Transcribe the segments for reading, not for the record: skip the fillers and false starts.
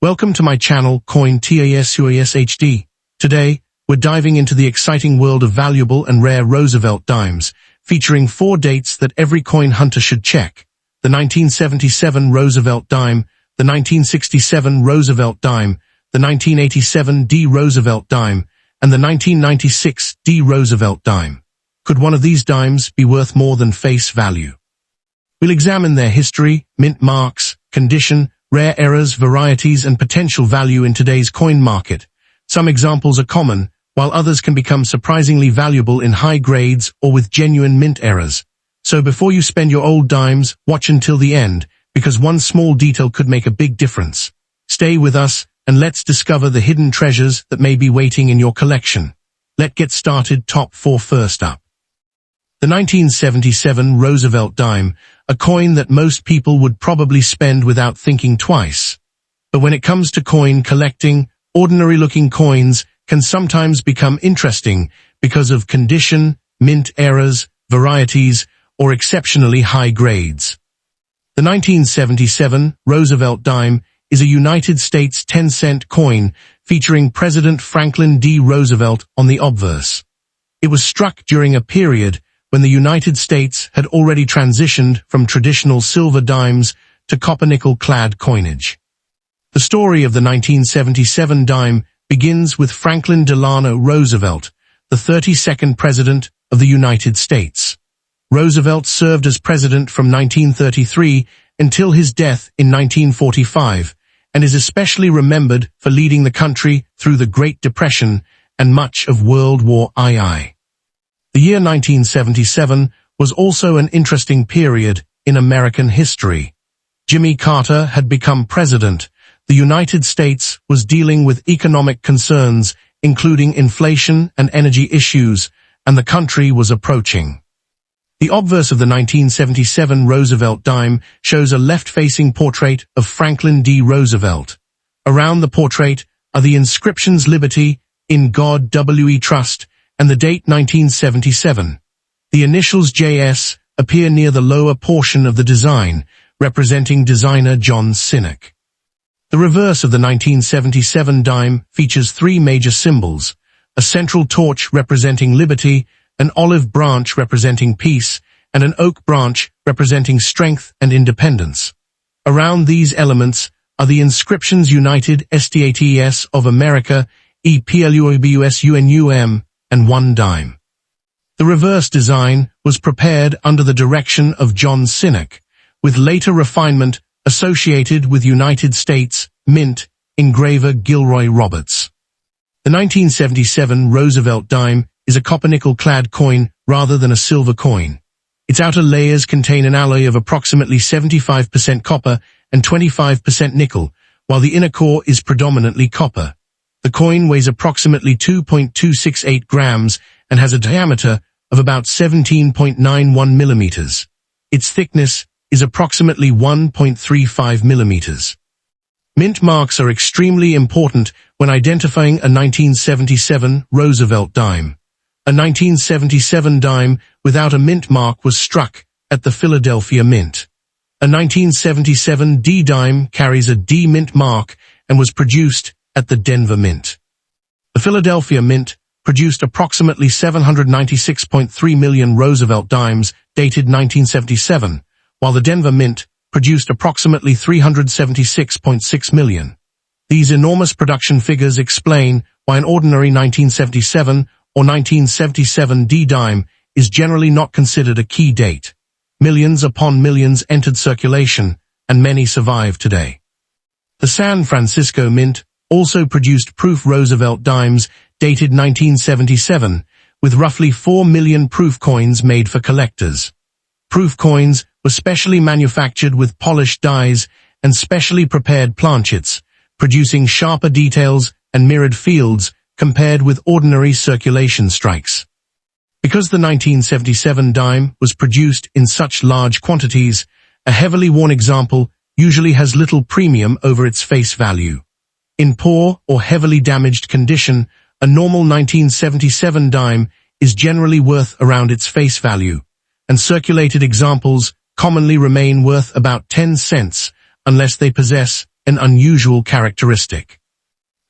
Welcome to my channel, Coin TASUAS HD. Today, we're diving into the exciting world of valuable and rare Roosevelt dimes, featuring 4 dates that every coin hunter should check: the 1977 Roosevelt dime, the 1967 Roosevelt dime, the 1987 D Roosevelt dime, and the 1996 D Roosevelt dime. Could one of these dimes be worth more than face value? We'll examine their history, mint marks, condition, rare errors, varieties, and potential value in today's coin market. Some examples are common, while others can become surprisingly valuable in high grades or with genuine mint errors. So before you spend your old dimes, watch until the end, because one small detail could make a big difference. Stay with us, and let's discover the hidden treasures that may be waiting in your collection. Let's get started. Top 4 first up. The 1977 Roosevelt dime, a coin that most people would probably spend without thinking twice. But when it comes to coin collecting, ordinary-looking coins can sometimes become interesting because of condition, mint errors, varieties, or exceptionally high grades. The 1977 Roosevelt dime is a United States 10-cent coin featuring President Franklin D. Roosevelt on the obverse. It was struck during a period when the United States had already transitioned from traditional silver dimes to copper-nickel-clad coinage. The story of the 1977 dime begins with Franklin Delano Roosevelt, the 32nd President of the United States. Roosevelt served as president from 1933 until his death in 1945, and is especially remembered for leading the country through the Great Depression and much of World War II. The year 1977 was also an interesting period in American history. Jimmy Carter had become president. The United States was dealing with economic concerns, including inflation and energy issues, and the country was approaching. The obverse of the 1977 Roosevelt dime shows a left-facing portrait of Franklin D. Roosevelt. Around the portrait are the inscriptions "Liberty," "In God We Trust," and the date 1977. The initials JS appear near the lower portion of the design, representing designer John Sinek. The reverse of the 1977 dime features 3 major symbols: a central torch representing liberty, an olive branch representing peace, and an oak branch representing strength and independence. Around these elements are the inscriptions United States of America, EPLUOBUSUNUM, and 1 dime. The reverse design was prepared under the direction of John Sinek, with later refinement associated with United States Mint engraver Gilroy Roberts. The 1977 Roosevelt dime is a copper-nickel-clad coin rather than a silver coin. Its outer layers contain an alloy of approximately 75% copper and 25% nickel, while the inner core is predominantly copper. The coin weighs approximately 2.268 grams and has a diameter of about 17.91 millimeters. Its thickness is approximately 1.35 millimeters. Mint marks are extremely important when identifying a 1977 Roosevelt dime. A 1977 dime without a mint mark was struck at the Philadelphia Mint. A 1977 D dime carries a D mint mark and was produced at the Denver Mint. The Philadelphia Mint produced approximately 796.3 million Roosevelt dimes dated 1977, while the Denver Mint produced approximately 376.6 million. These enormous production figures explain why an ordinary 1977 or 1977 D dime is generally not considered a key date. Millions upon millions entered circulation, and many survive today. The San Francisco Mint also produced proof Roosevelt dimes dated 1977, with roughly 4 million proof coins made for collectors. Proof coins were specially manufactured with polished dies and specially prepared planchets, producing sharper details and mirrored fields compared with ordinary circulation strikes. Because the 1977 dime was produced in such large quantities, a heavily worn example usually has little premium over its face value. In poor or heavily damaged condition, a normal 1977 dime is generally worth around its face value, and circulated examples commonly remain worth about 10 cents unless they possess an unusual characteristic.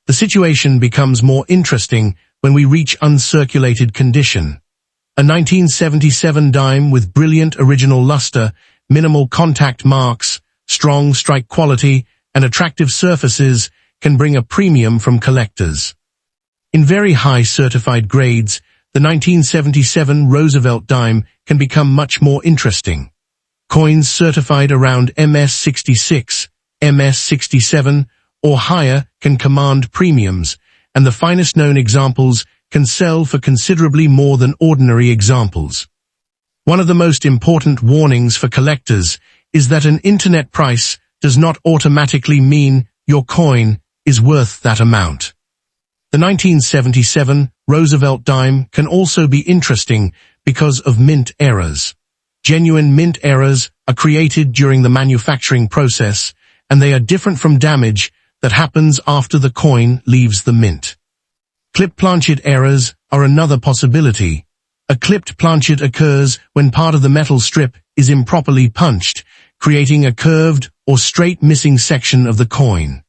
The situation becomes more interesting when we reach uncirculated condition. A 1977 dime with brilliant original luster, minimal contact marks, strong strike quality, and attractive surfaces can bring a premium from collectors. In very high certified grades, the 1977 Roosevelt dime can become much more interesting. Coins certified around MS-66, MS-67, or higher can command premiums, and the finest known examples can sell for considerably more than ordinary examples. One of the most important warnings for collectors is that an internet price does not automatically mean your coin is worth that amount. The 1977 Roosevelt dime can also be interesting because of mint errors. Genuine mint errors are created during the manufacturing process, and they are different from damage that happens after the coin leaves the mint. Clip planchet errors are another possibility. A clipped planchet occurs when part of the metal strip is improperly punched, creating a curved or straight missing section of the coin.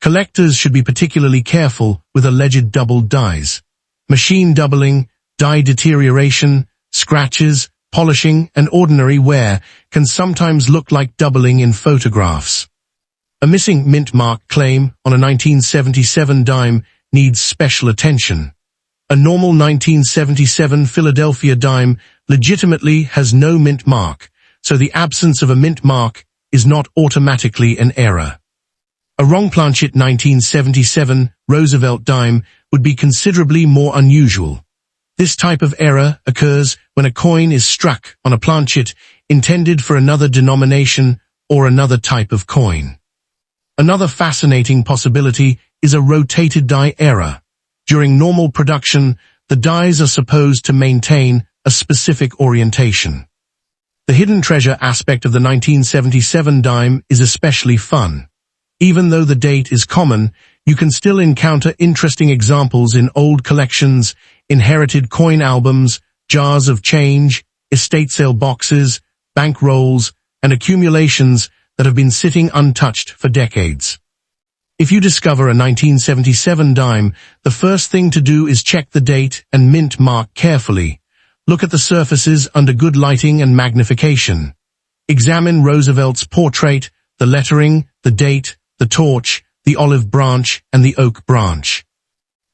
Collectors should be particularly careful with alleged doubled dies. Machine doubling, die deterioration, scratches, polishing, and ordinary wear can sometimes look like doubling in photographs. A missing mint mark claim on a 1977 dime needs special attention. A normal 1977 Philadelphia dime legitimately has no mint mark, so the absence of a mint mark is not automatically an error. A wrong planchet 1977 Roosevelt dime would be considerably more unusual. This type of error occurs when a coin is struck on a planchet intended for another denomination or another type of coin. Another fascinating possibility is a rotated die error. During normal production, the dies are supposed to maintain a specific orientation. The hidden treasure aspect of the 1977 dime is especially fun. Even though the date is common, you can still encounter interesting examples in old collections, inherited coin albums, jars of change, estate sale boxes, bank rolls, and accumulations that have been sitting untouched for decades. If you discover a 1977 dime, the first thing to do is check the date and mint mark carefully. Look at the surfaces under good lighting and magnification. Examine Roosevelt's portrait, the lettering, the date, the torch, the olive branch, and the oak branch.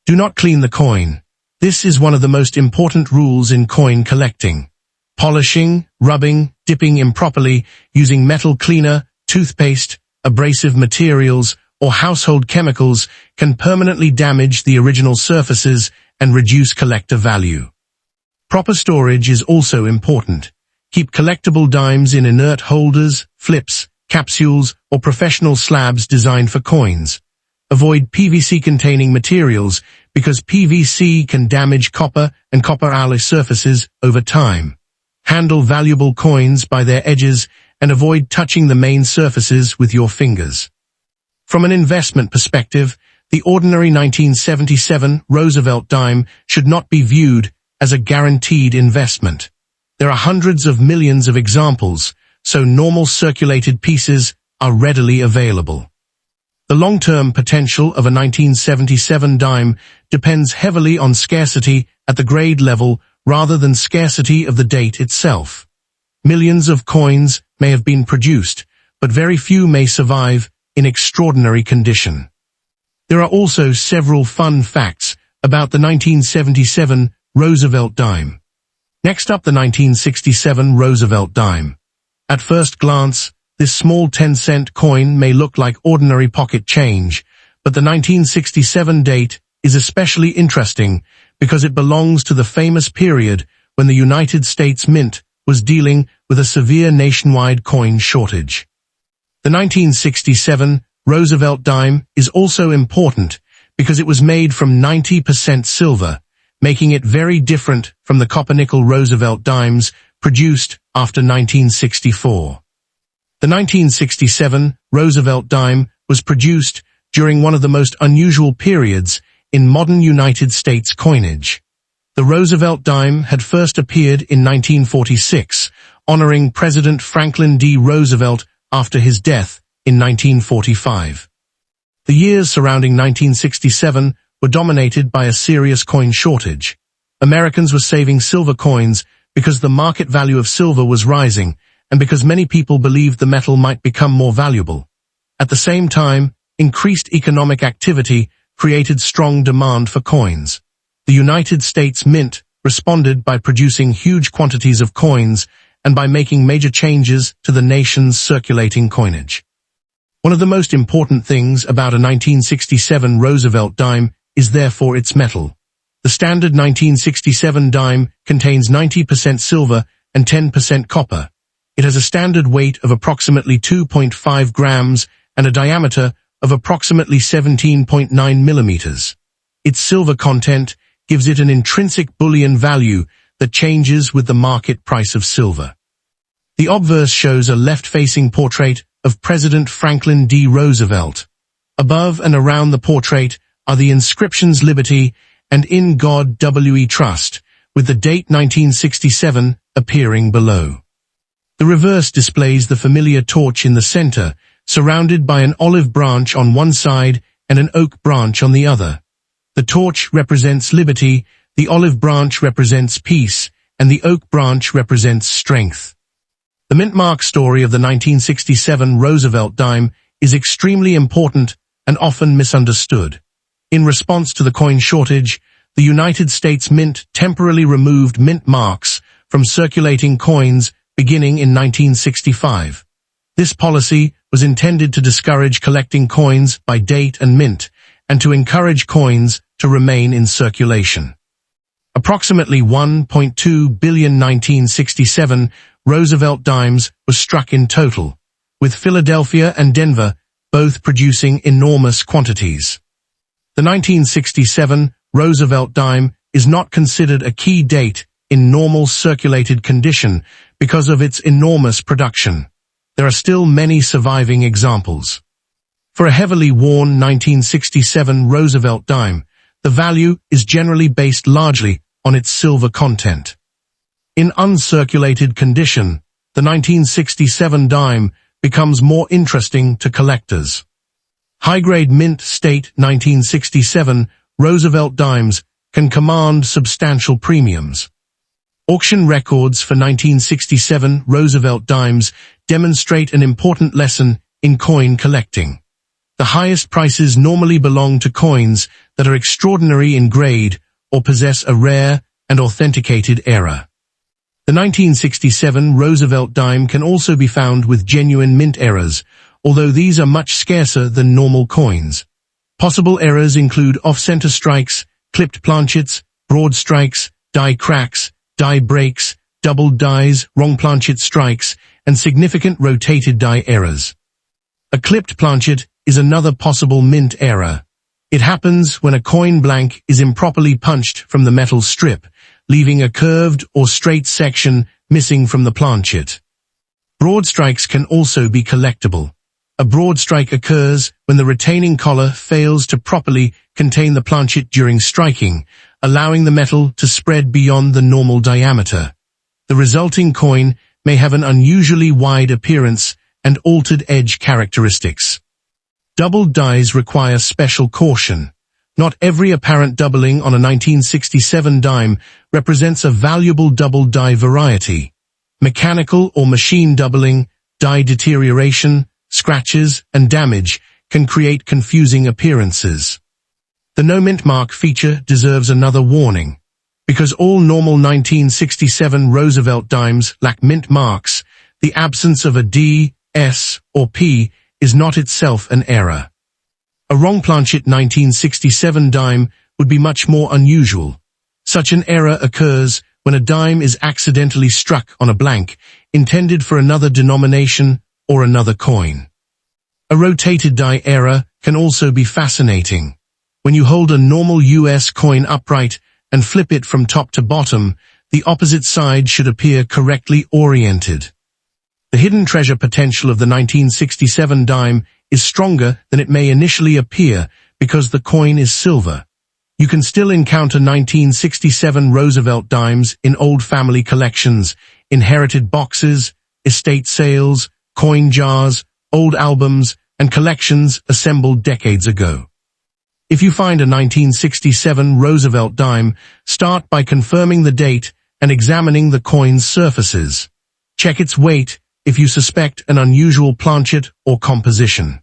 Do not clean the coin. This is one of the most important rules in coin collecting. Polishing, rubbing, dipping improperly, using metal cleaner, toothpaste, abrasive materials, or household chemicals can permanently damage the original surfaces and reduce collector value. Proper storage is also important. Keep collectible dimes in inert holders, flips, capsules, or professional slabs designed for coins. Avoid PVC-containing materials because PVC can damage copper and copper alloy surfaces over time. Handle valuable coins by their edges and avoid touching the main surfaces with your fingers. From an investment perspective, the ordinary 1977 Roosevelt dime should not be viewed as a guaranteed investment. There are hundreds of millions of examples, so normal circulated pieces are readily available. The long-term potential of a 1977 dime depends heavily on scarcity at the grade level rather than scarcity of the date itself. Millions of coins may have been produced, but very few may survive in extraordinary condition. There are also several fun facts about the 1977 Roosevelt dime. Next up, the 1967 Roosevelt dime. At first glance, this small 10-cent coin may look like ordinary pocket change, but the 1967 date is especially interesting because it belongs to the famous period when the United States Mint was dealing with a severe nationwide coin shortage. The 1967 Roosevelt dime is also important because it was made from 90% silver, making it very different from the copper-nickel Roosevelt dimes produced after 1964. The 1967 Roosevelt dime was produced during one of the most unusual periods in modern United States coinage. The Roosevelt dime had first appeared in 1946, honoring President Franklin D. Roosevelt after his death in 1945. The years surrounding 1967 were dominated by a serious coin shortage. Americans were saving silver coins because the market value of silver was rising and because many people believed the metal might become more valuable. At the same time, increased economic activity created strong demand for coins. The United States Mint responded by producing huge quantities of coins and by making major changes to the nation's circulating coinage. One of the most important things about a 1967 Roosevelt dime is therefore its metal. The standard 1967 dime contains 90% silver and 10% copper. It has a standard weight of approximately 2.5 grams and a diameter of approximately 17.9 millimeters. Its silver content gives it an intrinsic bullion value that changes with the market price of silver. The obverse shows a left-facing portrait of President Franklin D. Roosevelt. Above and around the portrait are the inscriptions Liberty and In God We Trust, with the date 1967 appearing below. The reverse displays the familiar torch in the center, surrounded by an olive branch on one side and an oak branch on the other. The torch represents liberty, the olive branch represents peace, and the oak branch represents strength. The mint mark story of the 1967 Roosevelt dime is extremely important and often misunderstood. In response to the coin shortage, the United States Mint temporarily removed mint marks from circulating coins beginning in 1965. This policy was intended to discourage collecting coins by date and mint, and to encourage coins to remain in circulation. Approximately 1.2 billion 1967 Roosevelt dimes were struck in total, with Philadelphia and Denver both producing enormous quantities. The 1967 Roosevelt dime is not considered a key date in normal circulated condition because of its enormous production. There are still many surviving examples. For a heavily worn 1967 Roosevelt dime, the value is generally based largely on its silver content. In uncirculated condition, the 1967 dime becomes more interesting to collectors. High-grade mint state 1967 Roosevelt dimes can command substantial premiums. Auction records for 1967 Roosevelt dimes demonstrate an important lesson in coin collecting. The highest prices normally belong to coins that are extraordinary in grade or possess a rare and authenticated era. The 1967 Roosevelt dime can also be found with genuine mint errors, although these are much scarcer than normal coins. Possible errors include off-center strikes, clipped planchets, broad strikes, die cracks, die breaks, doubled dies, wrong planchet strikes, and significant rotated die errors. A clipped planchet is another possible mint error. It happens when a coin blank is improperly punched from the metal strip, leaving a curved or straight section missing from the planchet. Broad strikes can also be collectible. A broad strike occurs when the retaining collar fails to properly contain the planchet during striking, allowing the metal to spread beyond the normal diameter. The resulting coin may have an unusually wide appearance and altered edge characteristics. Doubled dies require special caution. Not every apparent doubling on a 1967 dime represents a valuable double die variety. Mechanical or machine doubling, die deterioration, scratches, and damage can create confusing appearances. The no mint mark feature deserves another warning. Because all normal 1967 Roosevelt dimes lack mint marks, the absence of a D, S, or P is not itself an error. A wrong planchet 1967 dime would be much more unusual. Such an error occurs when a dime is accidentally struck on a blank, intended for another denomination or another coin. A rotated die error can also be fascinating. When you hold a normal US coin upright and flip it from top to bottom, the opposite side should appear correctly oriented. The hidden treasure potential of the 1967 dime is stronger than it may initially appear because the coin is silver. You can still encounter 1967 Roosevelt dimes in old family collections, inherited boxes, estate sales, coin jars, old albums, and collections assembled decades ago. If you find a 1967 Roosevelt dime, start by confirming the date and examining the coin's surfaces. Check its weight if you suspect an unusual planchet or composition.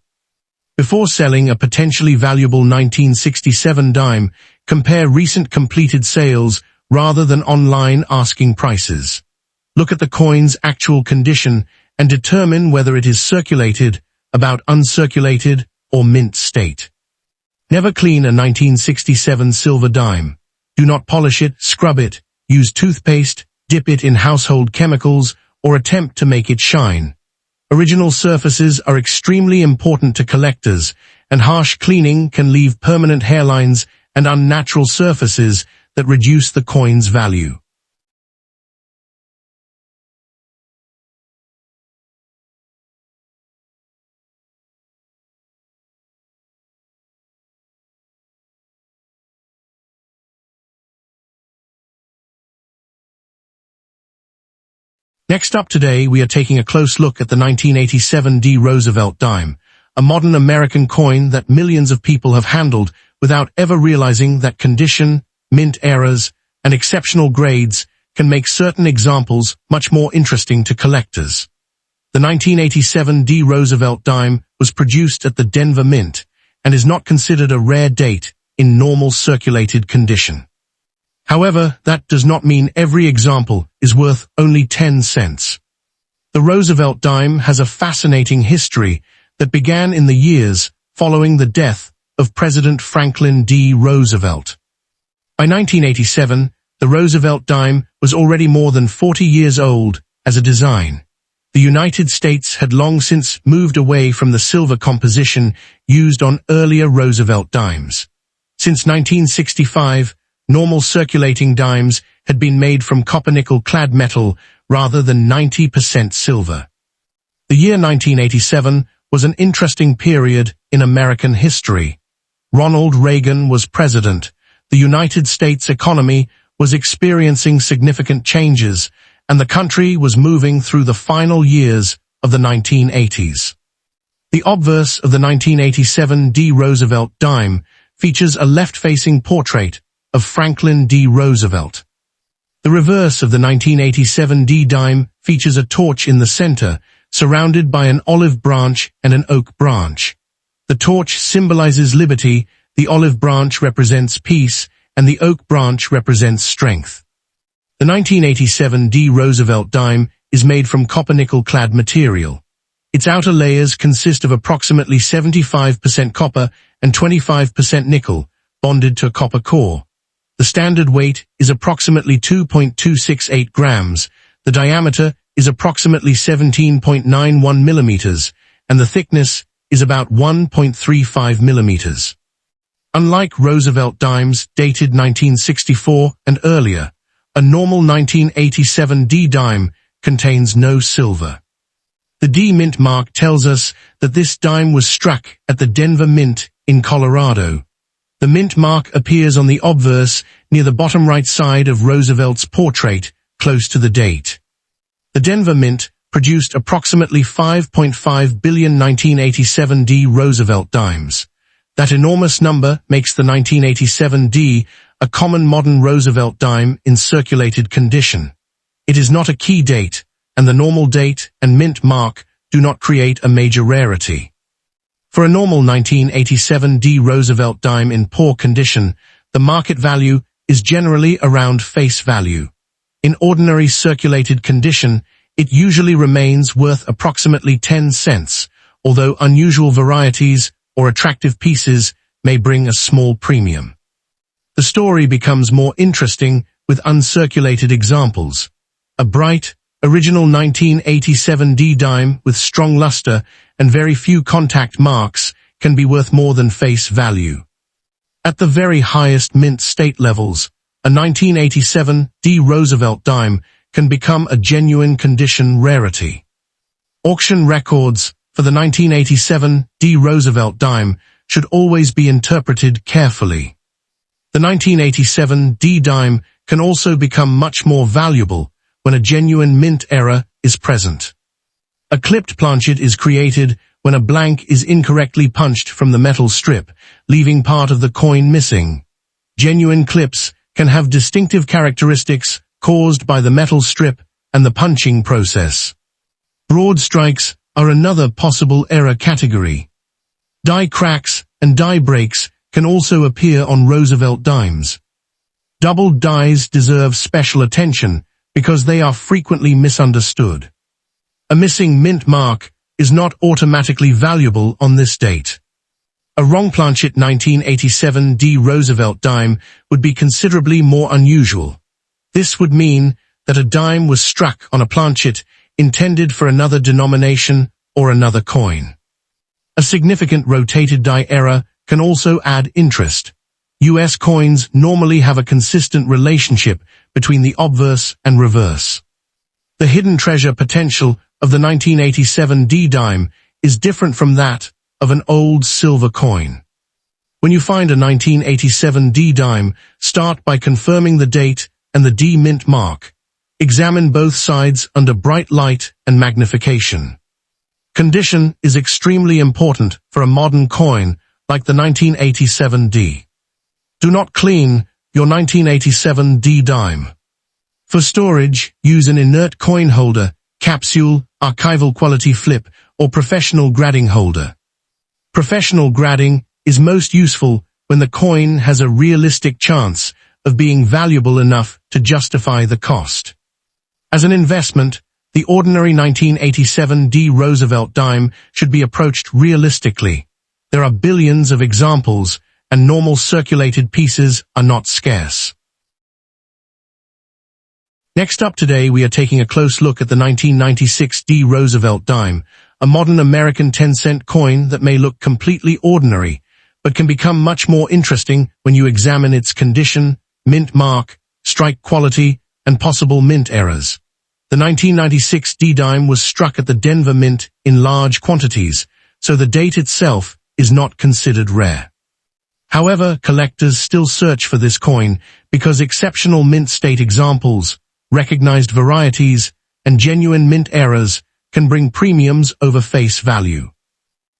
Before selling a potentially valuable 1967 dime, compare recent completed sales rather than online asking prices. Look at the coin's actual condition and determine whether it is circulated, about uncirculated, or mint state. Never clean a 1967 silver dime. Do not polish it, scrub it, use toothpaste, dip it in household chemicals, or attempt to make it shine. Original surfaces are extremely important to collectors, and harsh cleaning can leave permanent hairlines and unnatural surfaces that reduce the coin's value. Next up today, we are taking a close look at the 1987 D. Roosevelt dime, a modern American coin that millions of people have handled without ever realizing that condition, mint eras, and exceptional grades can make certain examples much more interesting to collectors. The 1987 D. Roosevelt dime was produced at the Denver Mint and is not considered a rare date in normal circulated condition. However, that does not mean every example is worth only 10 cents. The Roosevelt dime has a fascinating history that began in the years following the death of President Franklin D. Roosevelt. By 1987, the Roosevelt dime was already more than 40 years old as a design. The United States had long since moved away from the silver composition used on earlier Roosevelt dimes. Since 1965, normal circulating dimes had been made from copper-nickel clad metal rather than 90% silver. The year 1987 was an interesting period in American history. Ronald Reagan was president. The United States economy was experiencing significant changes, and the country was moving through the final years of the 1980s. The obverse of the 1987 D. Roosevelt dime features a left-facing portrait of Franklin D. Roosevelt. The reverse of the 1987 D dime features a torch in the center, surrounded by an olive branch and an oak branch. The torch symbolizes liberty, the olive branch represents peace, and the oak branch represents strength. The 1987 D. Roosevelt dime is made from copper-nickel clad material. Its outer layers consist of approximately 75% copper and 25% nickel, bonded to a copper core. The standard weight is approximately 2.268 grams, the diameter is approximately 17.91 millimeters, and the thickness is about 1.35 millimeters. Unlike Roosevelt dimes dated 1964 and earlier, a normal 1987 D dime contains no silver. The D Mint mark tells us that this dime was struck at the Denver Mint in Colorado. The mint mark appears on the obverse near the bottom right side of Roosevelt's portrait, close to the date. The Denver Mint produced approximately 5.5 billion 1987 D. Roosevelt dimes. That enormous number makes the 1987 D a common modern Roosevelt dime in circulated condition. It is not a key date, and the normal date and mint mark do not create a major rarity. For a normal 1987 D. Roosevelt dime in poor condition, the market value is generally around face value. In ordinary circulated condition, it usually remains worth approximately 10 cents, although unusual varieties or attractive pieces may bring a small premium. The story becomes more interesting with uncirculated examples. A bright, original 1987 D dime with strong luster and very few contact marks can be worth more than face value. At the very highest mint state levels, a 1987 D Roosevelt dime can become a genuine condition rarity. Auction records for the 1987 D Roosevelt dime should always be interpreted carefully. The 1987 D dime can also become much more valuable when a genuine mint error is present. A clipped planchet is created when a blank is incorrectly punched from the metal strip, leaving part of the coin missing. Genuine clips can have distinctive characteristics caused by the metal strip and the punching process. Broad strikes are another possible error category. Die cracks and die breaks can also appear on Roosevelt dimes. Doubled dies deserve special attention because they are frequently misunderstood. A missing mint mark is not automatically valuable on this date. A wrong planchet 1987 D Roosevelt dime would be considerably more unusual. This would mean that a dime was struck on a planchet intended for another denomination or another coin. A significant rotated die error can also add interest. US coins normally have a consistent relationship between the obverse and reverse. The hidden treasure potential of the 1987 D dime is different from that of an old silver coin. When you find a 1987 D dime, start by confirming the date and the D mint mark. Examine both sides under bright light and magnification. Condition is extremely important for a modern coin like the 1987 D. Do not clean your 1987 D dime. For storage, use an inert coin holder, capsule, archival quality flip, or professional gradding holder. Professional gradding is most useful when the coin has a realistic chance of being valuable enough to justify the cost. As an investment, the ordinary 1987 D Roosevelt dime should be approached realistically. There are billions of examples, and normal circulated pieces are not scarce. Next up today, we are taking a close look at the 1996 D Roosevelt dime, a modern American 10-cent coin that may look completely ordinary, but can become much more interesting when you examine its condition, mint mark, strike quality, and possible mint errors. The 1996 D dime was struck at the Denver Mint in large quantities, so the date itself is not considered rare. However, collectors still search for this coin because exceptional mint state examples, recognized varieties, and genuine mint errors can bring premiums over face value.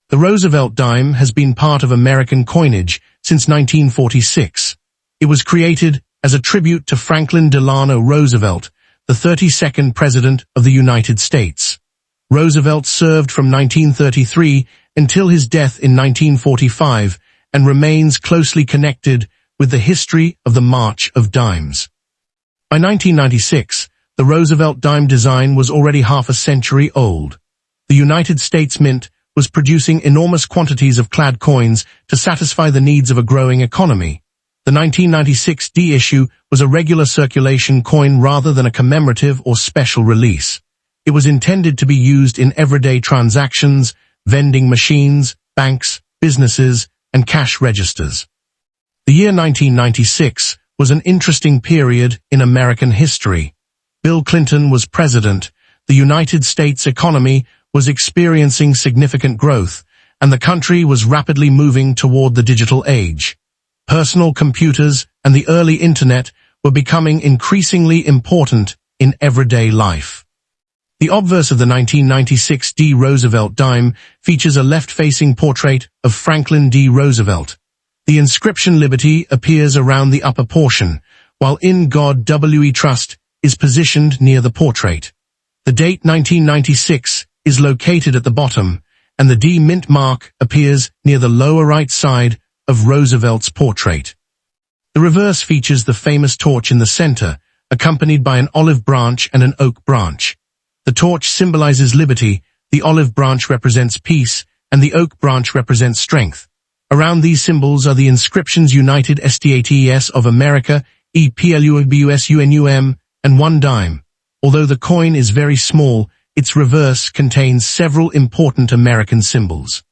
The Roosevelt dime has been part of American coinage since 1946. It was created as a tribute to Franklin Delano Roosevelt, the 32nd President of the United States. Roosevelt served from 1933 until his death in 1945 and remains closely connected with the history of the March of Dimes. By 1996, the Roosevelt dime design was already half a century old. The United States Mint was producing enormous quantities of clad coins to satisfy the needs of a growing economy. The 1996 D issue was a regular circulation coin rather than a commemorative or special release. It was intended to be used in everyday transactions, vending machines, banks, businesses, and cash registers. The year 1996 was an interesting period in American history. Bill Clinton was president, the United States economy was experiencing significant growth, and the country was rapidly moving toward the digital age. Personal computers and the early internet were becoming increasingly important in everyday life. The obverse of the 1996 D Roosevelt dime features a left-facing portrait of Franklin D. Roosevelt. The inscription Liberty appears around the upper portion, while In God We Trust is positioned near the portrait. The date 1996 is located at the bottom, and the D mint mark appears near the lower right side of Roosevelt's portrait. The reverse features the famous torch in the center, accompanied by an olive branch and an oak branch. The torch symbolizes liberty, the olive branch represents peace, and the oak branch represents strength. Around these symbols are the inscriptions United States of America, EPLUBUSUNUM, and one dime. Although the coin is very small, its reverse contains several important American symbols.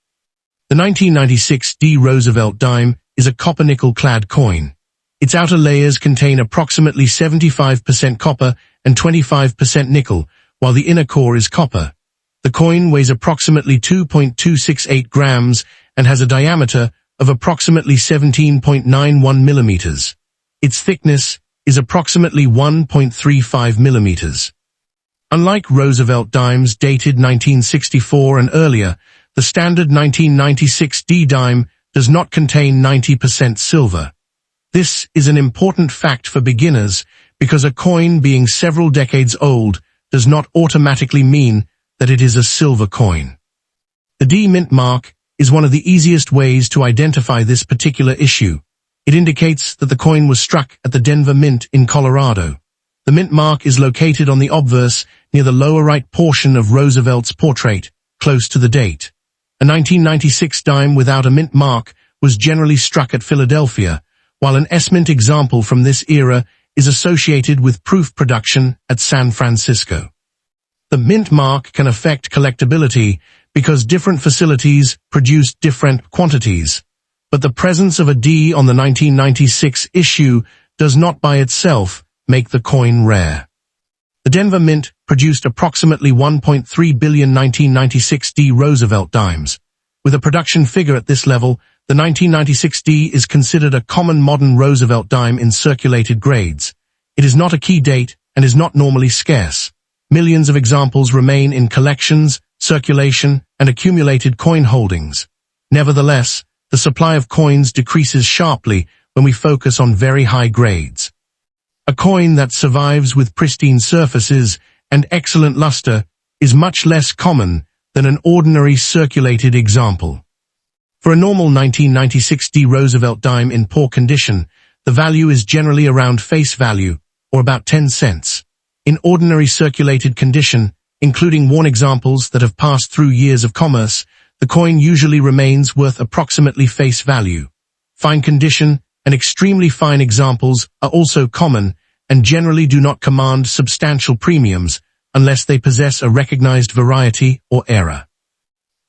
The 1996 D Roosevelt dime is a copper-nickel clad coin. Its outer layers contain approximately 75% copper and 25% nickel, while the inner core is copper. The coin weighs approximately 2.268 grams and has a diameter of approximately 17.91 millimeters. Its thickness is approximately 1.35 millimeters. Unlike Roosevelt dimes dated 1964 and earlier, The standard 1996 D dime does not contain 90% silver. This is an important fact for beginners because a coin being several decades old does not automatically mean that it is a silver coin. The D mint mark is one of the easiest ways to identify this particular issue. It indicates that the coin was struck at the Denver Mint in Colorado. The mint mark is located on the obverse near the lower right portion of Roosevelt's portrait, close to the date. A 1996 dime without a mint mark was generally struck at Philadelphia, while an S-mint example from this era is associated with proof production at San Francisco. The mint mark can affect collectability because different facilities produce different quantities, but the presence of a D on the 1996 issue does not by itself make the coin rare. The Denver Mint produced approximately 1.3 billion 1996 D Roosevelt dimes. With a production figure at this level, the 1996 D is considered a common modern Roosevelt dime in circulated grades. It is not a key date and is not normally scarce. Millions of examples remain in collections, circulation, and accumulated coin holdings. Nevertheless, the supply of coins decreases sharply when we focus on very high grades. A coin that survives with pristine surfaces and excellent luster is much less common than an ordinary circulated example. For a normal 1996 D Roosevelt dime in poor condition, the value is generally around face value, or about 10 cents. In ordinary circulated condition, including worn examples that have passed through years of commerce, the coin usually remains worth approximately face value. Fine condition and extremely fine examples are also common and generally do not command substantial premiums unless they possess a recognized variety or era.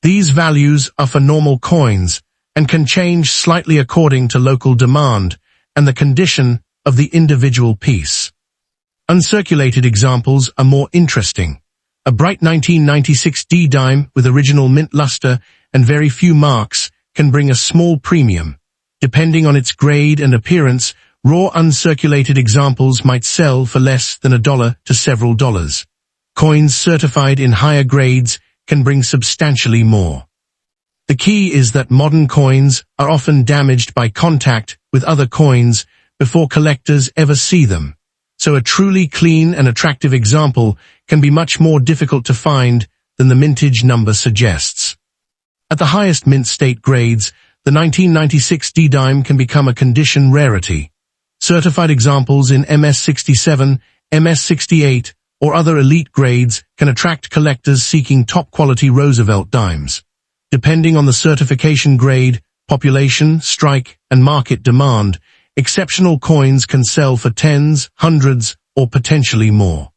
These values are for normal coins and can change slightly according to local demand and the condition of the individual piece. Uncirculated examples are more interesting. A bright 1996 D dime with original mint luster and very few marks can bring a small premium. Depending on its grade and appearance, raw uncirculated examples might sell for less than $1 to several dollars. Coins certified in higher grades can bring substantially more. The key is that modern coins are often damaged by contact with other coins before collectors ever see them. So a truly clean and attractive example can be much more difficult to find than the mintage number suggests. At the highest mint state grades, the 1996 D dime can become a condition rarity. Certified examples in MS67, MS68, or other elite grades can attract collectors seeking top-quality Roosevelt dimes. Depending on the certification grade, population, strike, and market demand, exceptional coins can sell for tens, hundreds, or potentially more.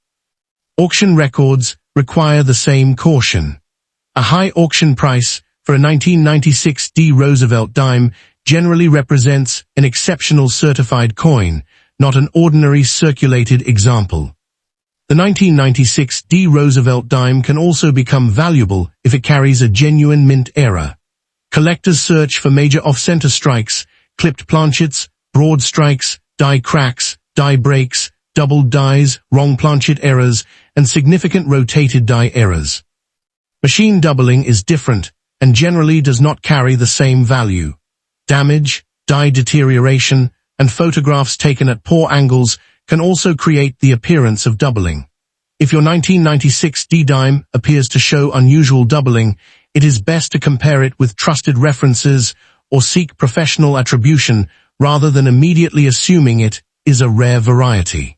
Auction records require the same caution. A high auction price for a 1996 D Roosevelt dime generally represents an exceptional certified coin, not an ordinary circulated example. The 1996 D Roosevelt dime can also become valuable if it carries a genuine mint era. Collectors search for major off-center strikes, clipped planchets, broad strikes, die cracks, die breaks, doubled dies, wrong planchet errors, and significant rotated die errors. Machine doubling is different and generally does not carry the same value. Damage, die deterioration, and photographs taken at poor angles can also create the appearance of doubling. If your 1996 D dime appears to show unusual doubling, it is best to compare it with trusted references or seek professional attribution rather than immediately assuming it is a rare variety.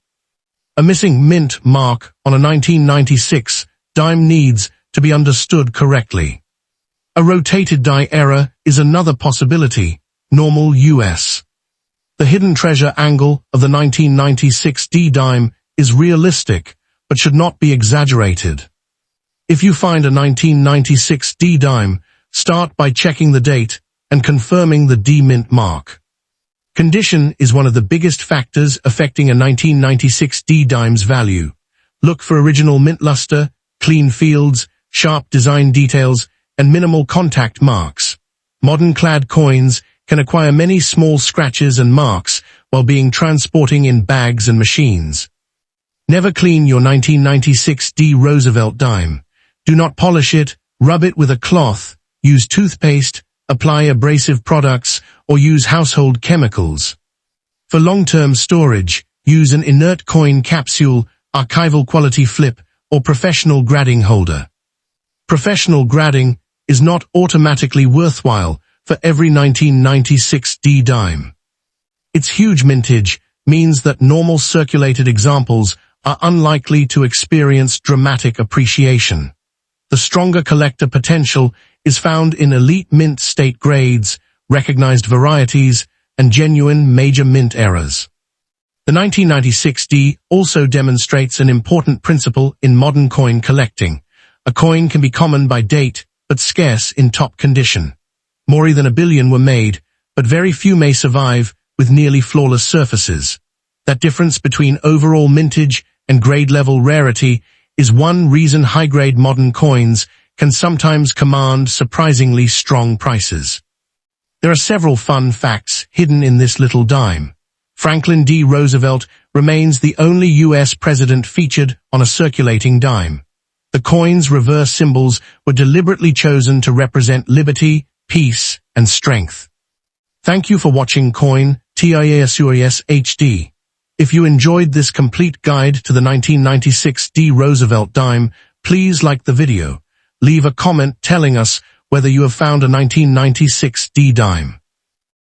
A missing mint mark on a 1996 dime needs to be understood correctly. A rotated die error is another possibility, normal US. The hidden treasure angle of the 1996 D dime is realistic, but should not be exaggerated. If you find a 1996 D dime, start by checking the date and confirming the D mint mark. Condition is one of the biggest factors affecting a 1996 D dime's value. Look for original mint luster, clean fields, sharp design details, and minimal contact marks. Modern clad coins can acquire many small scratches and marks while being transporting in bags and machines. Never clean your 1996 D Roosevelt dime. Do not polish it, rub it with a cloth, use toothpaste, apply abrasive products, or use household chemicals. For long-term storage, use an inert coin capsule, archival quality flip, or professional grading holder. Professional grading is not automatically worthwhile for every 1996 D dime. Its huge mintage means that normal circulated examples are unlikely to experience dramatic appreciation. The stronger collector potential is found in elite mint state grades, recognized varieties, and genuine major mint errors. The 1996 D also demonstrates an important principle in modern coin collecting. A coin can be common by date, but scarce in top condition. More than 1 billion were made, but very few may survive with nearly flawless surfaces. That difference between overall mintage and grade-level rarity is one reason high-grade modern coins can sometimes command surprisingly strong prices. There are several fun facts hidden in this little dime. Franklin D. Roosevelt remains the only U.S. president featured on a circulating dime. The coin's reverse symbols were deliberately chosen to represent liberty, peace, and strength. Thank you for watching Coin TIASUAS HD. If you enjoyed this complete guide to the 1996 D. Roosevelt dime, please like the video. Leave a comment telling us whether you have found a 1996 D dime.